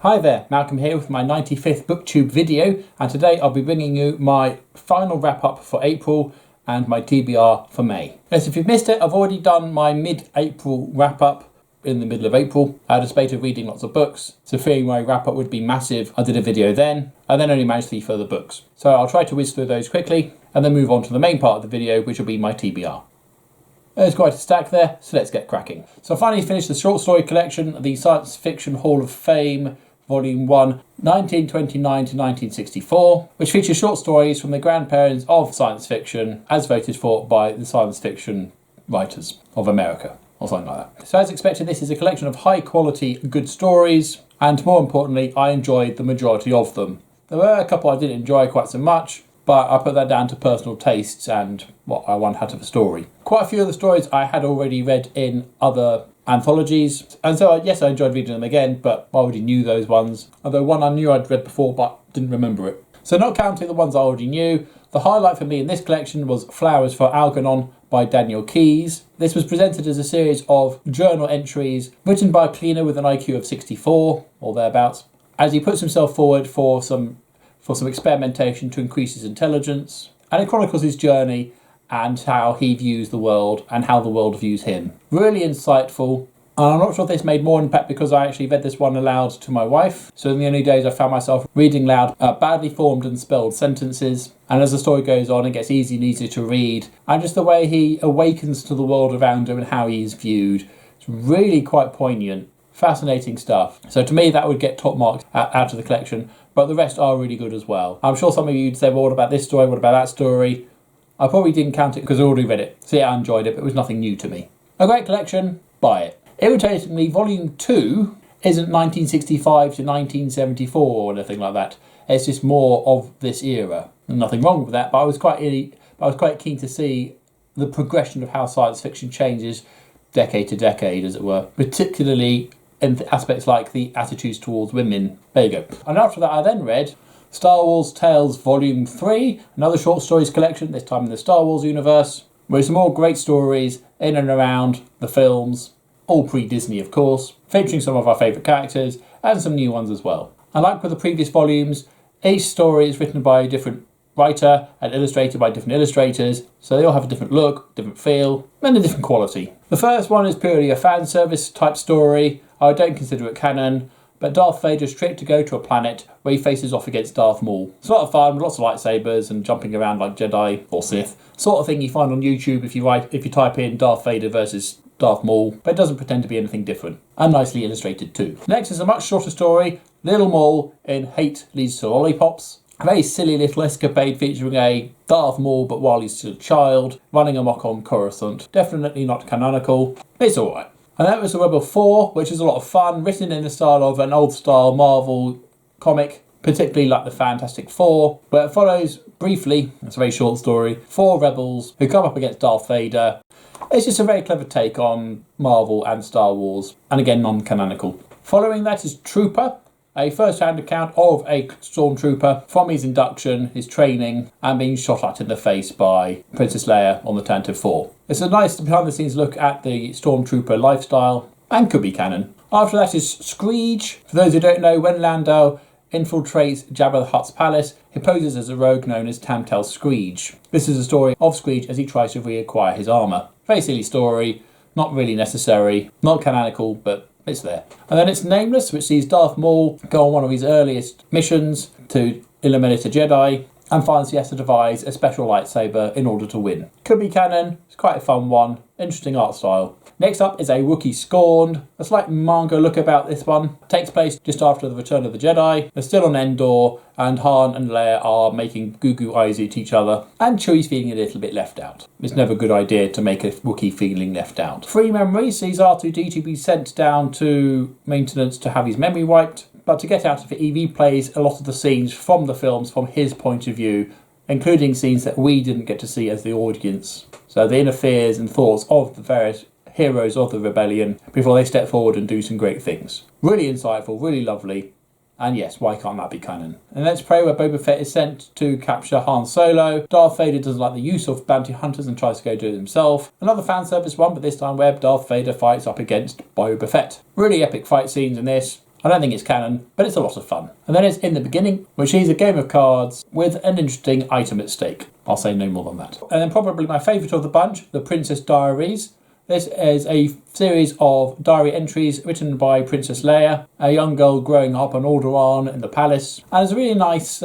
Hi there, Malcolm here with my 95th Booktube video, and today I'll be bringing you my final wrap up for April and my TBR for May. Yes, if you've missed it, I've already done my mid-April wrap up in the middle of April. I had a spate of reading lots of books, so fearing my wrap up would be massive, I did a video then, and then only managed 3 further books. So I'll try to whiz through those quickly, and then move on to the main part of the video, which will be my TBR. There's quite a stack there, so let's get cracking. So I finally finished the short story collection, the Science Fiction Hall of Fame, Volume 1, 1929 to 1964, which features short stories from the grandparents of science fiction, as voted for by the science fiction writers of America, or something like that. So as expected, this is a collection of high quality, good stories, and more importantly, I enjoyed the majority of them. There were a couple I didn't enjoy quite so much, but I put that down to personal tastes and what I wanted out of a story. Quite a few of the stories I had already read in other anthologies, and so yes, I enjoyed reading them again, but I already knew those ones, although one I knew I'd read before but didn't remember it. So not counting the ones I already knew, the highlight for me in this collection was Flowers for Algernon by Daniel Keyes. This was presented as a series of journal entries written by a cleaner with an IQ of 64 or thereabouts, as he puts himself forward for some experimentation to increase his intelligence, and it chronicles his journey and how he views the world and how the world views him. Really insightful, and I'm not sure if this made more impact because I actually read this one aloud to my wife. So in the early days I found myself reading loud badly formed and spelled sentences, and as the story goes on it gets easier and easier to read, and just the way he awakens to the world around him and how he is viewed. It's really quite poignant, fascinating stuff. So to me that would get top marks out of the collection, but the rest are really good as well. I'm sure some of you'd say, well, what about this story, what about that story? I probably didn't count it because I already read it. So yeah, I enjoyed it, but it was nothing new to me. A great collection, buy it. Irritatingly, Volume 2 isn't 1965 to 1974 or anything like that. It's just more of this era. And nothing wrong with that, but I was quite keen to see the progression of how science fiction changes decade to decade, as it were, particularly in aspects like the attitudes towards women. There you go. And after that, I then read Star Wars Tales Volume 3, another short stories collection, this time in the Star Wars universe, with some more great stories in and around the films, all pre-Disney of course, featuring some of our favourite characters and some new ones as well. And like with the previous volumes, each story is written by a different writer and illustrated by different illustrators, so they all have a different look, different feel, and a different quality. The first one is purely a fan service type story. I don't consider it canon, but Darth Vader's trip to go to a planet where he faces off against Darth Maul. It's a lot of fun with lots of lightsabers and jumping around like Jedi or Sith. Sort of thing you find on YouTube if you type in Darth Vader versus Darth Maul, but it doesn't pretend to be anything different. And nicely illustrated too. Next is a much shorter story, Little Maul in Hate Leads to Lollipops. A very silly little escapade featuring a Darth Maul, but while he's still a child, running amok on Coruscant. Definitely not canonical. It's alright. And that was the Rebel 4, which is a lot of fun, written in the style of an old-style Marvel comic, particularly like the Fantastic Four, where it follows briefly, it's a very short story, 4 rebels who come up against Darth Vader. It's just a very clever take on Marvel and Star Wars, and again, non-canonical. Following that is Trooper, a first-hand account of a stormtrooper from his induction, his training, and being shot at in the face by Princess Leia on the Tantive 4. It's a nice behind-the-scenes look at the stormtrooper lifestyle, and could be canon. After that is Screech. For those who don't know, when Lando infiltrates Jabba the Hutt's palace, he poses as a rogue known as Tamtel Screech. This is a story of Screech as he tries to reacquire his armour. Very silly story, not really necessary, not canonical, but it's there. And then it's Nameless, which sees Darth Maul go on one of his earliest missions to eliminate a Jedi, and finds he has to devise a special lightsaber in order to win. Could be canon, it's quite a fun one, interesting art style. Next up is A Wookiee Scorned. A slight manga look about this one. Takes place just after the Return of the Jedi. They're still on Endor, and Han and Leia are making goo-goo eyes at each other, and Chewie's feeling a little bit left out. It's never a good idea to make a Wookiee feeling left out. Free Memory sees R2-D2 be sent down to maintenance to have his memory wiped, but to get out of it, he replays a lot of the scenes from the films from his point of view, including scenes that we didn't get to see as the audience. So the inner fears and thoughts of the various heroes of the rebellion before they step forward and do some great things. Really insightful, really lovely, and yes, why can't that be canon? And Let's Pray, where Boba Fett is sent to capture Han Solo. Darth Vader doesn't like the use of bounty hunters and tries to go do it himself. Another fan service one, but this time where Darth Vader fights up against Boba Fett. Really epic fight scenes in this. I don't think it's canon, but it's a lot of fun. And then it's In the Beginning, which is a game of cards with an interesting item at stake. I'll say no more than that. And then probably my favourite of the bunch, The Princess Diaries. This is a series of diary entries written by Princess Leia, a young girl growing up on Alderaan in the palace. And it's a really nice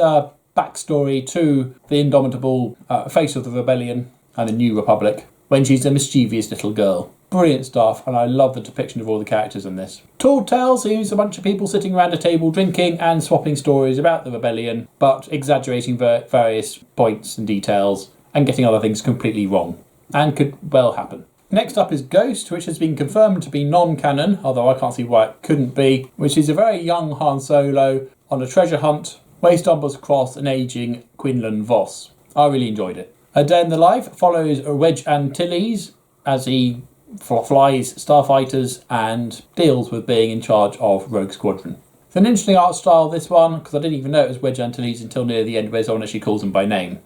backstory to the indomitable face of the rebellion and the New Republic when she's a mischievous little girl. Brilliant stuff, and I love the depiction of all the characters in this. Tall Tales seems a bunch of people sitting around a table drinking and swapping stories about the rebellion, but exaggerating various points and details and getting other things completely wrong, and could well happen. Next up is Ghost, which has been confirmed to be non-canon, although I can't see why it couldn't be, which is a very young Han Solo on a treasure hunt where he stumbles across an ageing Quinlan Vos. I really enjoyed it. A Day in the Life follows Wedge Antilles as he flies starfighters and deals with being in charge of Rogue Squadron. It's an interesting art style, this one, because I didn't even know it was Wedge Antilles until near the end where someone actually calls him by name.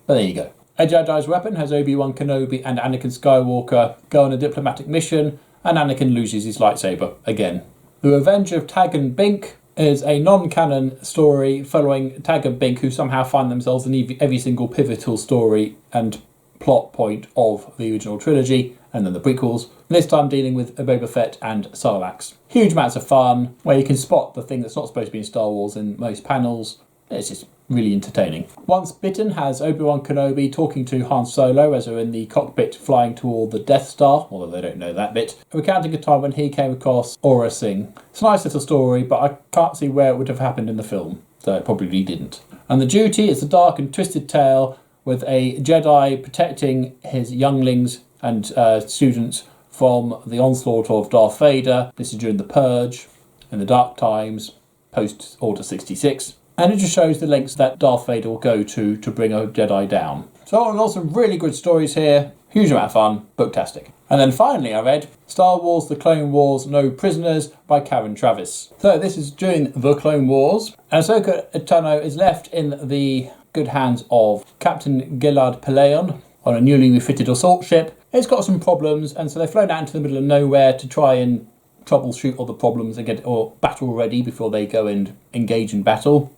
But there you go. A Jedi's Weapon has Obi-Wan Kenobi and Anakin Skywalker go on a diplomatic mission, and Anakin loses his lightsaber again. The Revenge of Tag and Bink is a non-canon story following Tag and Bink, who somehow find themselves in every single pivotal story and plot point of the original trilogy, and then the prequels, this time dealing with Boba Fett and Sarlacc. Huge amounts of fun, where you can spot the thing that's not supposed to be in Star Wars in most panels. It's just really entertaining. Once Bitten has Obi-Wan Kenobi talking to Han Solo as they're in the cockpit flying toward the Death Star, although they don't know that bit, recounting a time when he came across Aurra Singh. It's a nice little story, but I can't see where it would have happened in the film, so it probably didn't. And The Duty is a dark and twisted tale with a Jedi protecting his younglings and students from the onslaught of Darth Vader. This is during the Purge, in the Dark Times, post Order 66. And it just shows the lengths that Darth Vader will go to bring a Jedi down. So all some really good stories here. Huge amount of fun, booktastic. And then finally I read Star Wars The Clone Wars No Prisoners by Karen Travis. So this is during the Clone Wars. And Ahsoka Tano is left in the good hands of Captain Gilad Pellaeon on a newly refitted assault ship. It's got some problems, and so they're flown out into the middle of nowhere to try and troubleshoot all the problems and get or battle ready before they go and engage in battle.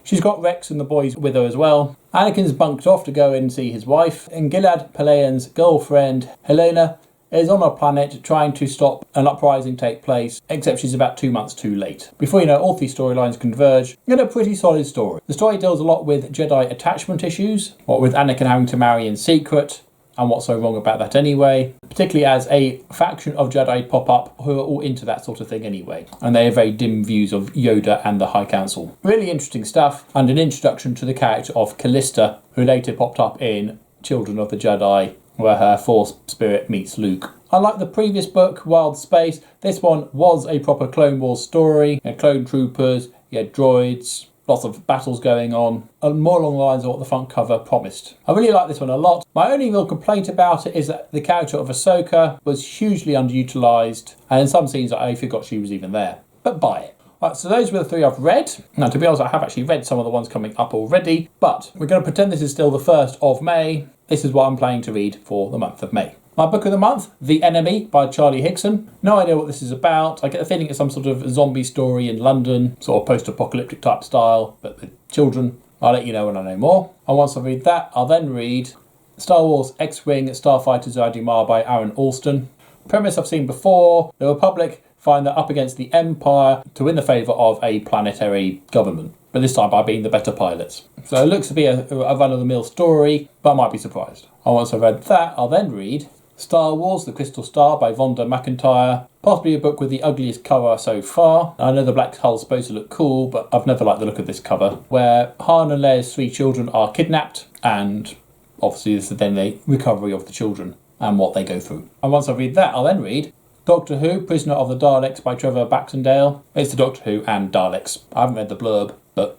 She's got Rex and the boys with her as well. Anakin's bunked off to go and see his wife, and Gilad Pellaeon's girlfriend, Helena, is on a planet trying to stop an uprising take place, except she's about 2 months too late. Before you know, all three storylines converge in a pretty solid story. The story deals a lot with Jedi attachment issues, what with Anakin having to marry in secret, and what's so wrong about that anyway, particularly as a faction of Jedi pop up who are all into that sort of thing anyway, and they have very dim views of Yoda and the High Council. Really interesting stuff, and an introduction to the character of Callista, who later popped up in Children of the Jedi, where her Force spirit meets Luke. Unlike the previous book, Wild Space, this one was a proper Clone Wars story. You had clone troopers, you had droids, lots of battles going on, and more along the lines of what the front cover promised. I really like this one a lot. My only real complaint about it is that the character of Ahsoka was hugely underutilised, and in some scenes I forgot she was even there. But buy it. Right, so those were the three I've read. Now, to be honest, I have actually read some of the ones coming up already, but we're going to pretend this is still the 1st of May. This is what I'm planning to read for the month of May. My book of the month, The Enemy by Charlie Higson. No idea what this is about. I get the feeling it's some sort of zombie story in London, sort of post-apocalyptic type style, but with children. I'll let you know when I know more. And once I read that, I'll then read Star Wars X-Wing Starfighter Zadimar by Aaron Alston. Premise I've seen before. The Republic find they're up against the Empire to win the favour of a planetary government, but this time by being the better pilots. So it looks to be a run-of-the-mill story, but I might be surprised. And once I've read that, I'll then read Star Wars The Crystal Star by Vonda McIntyre. Possibly a book with the ugliest cover so far. I know the black hull's supposed to look cool, but I've never liked the look of this cover, where Han and Leia's 3 children are kidnapped, and obviously this is then the recovery of the children and what they go through. And once I read that, I'll then read Doctor Who, Prisoner of the Daleks by Trevor Baxendale. It's the Doctor Who and Daleks. I haven't read the blurb, but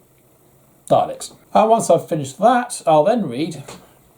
Daleks. And once I've finished that, I'll then read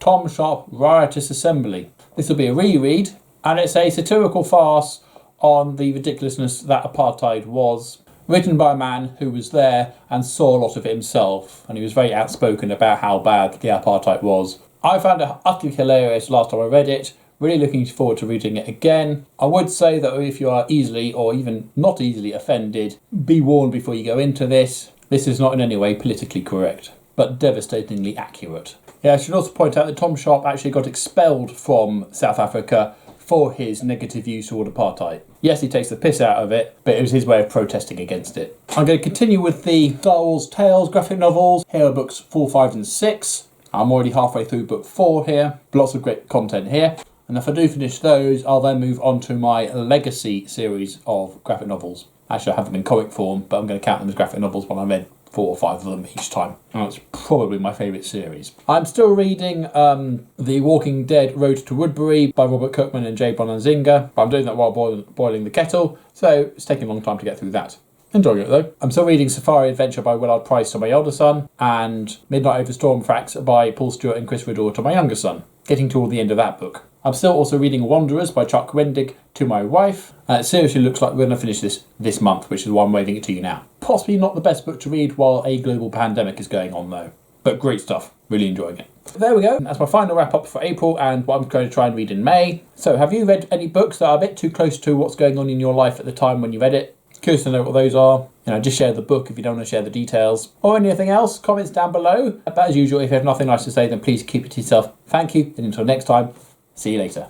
Tom Sharp, Riotous Assembly. This will be a reread, and it's a satirical farce on the ridiculousness that apartheid was, written by a man who was there and saw a lot of it himself, and he was very outspoken about how bad the apartheid was. I found it utterly hilarious last time I read it, Really looking forward to reading it again. I would say that if you are easily or even not easily offended, be warned before you go into this. This is not in any way politically correct, but devastatingly accurate. Yeah, I should also point out that Tom Sharp actually got expelled from South Africa for his negative views toward apartheid. Yes, he takes the piss out of it, but it was his way of protesting against it. I'm going to continue with the Star Wars Tales graphic novels. Here are books 4, 5 and 6. I'm already halfway through book 4 here. Lots of great content here. And if I do finish those, I'll then move on to my Legacy series of graphic novels. Actually, I have them in comic form, but I'm going to count them as graphic novels when I read 4 or 5 of them each time. And that's probably my favourite series. I'm still reading The Walking Dead Road to Woodbury by Robert Kirkman and Jay Bonanzinga, but I'm doing that while boiling the kettle, so it's taking a long time to get through that. Enjoying it though. I'm still reading Safari Adventure by Willard Price to my elder son, and Midnight Over Storm Facts by Paul Stewart and Chris Riddle to my younger son. Getting toward the end of that book. I'm still also reading Wanderers by Chuck Wendig to my wife. It seriously looks like we're going to finish this month, which is why I'm waving it to you now. Possibly not the best book to read while a global pandemic is going on though. But great stuff. Really enjoying it. There we go. That's my final wrap up for April and what I'm going to try and read in May. So have you read any books that are a bit too close to what's going on in your life at the time when you read it? Curious to know what those are. Just share the book if you don't want to share the details. Or anything else, comments down below. But as usual, if you have nothing nice to say, then please keep it to yourself. Thank you, and until next time, see you later.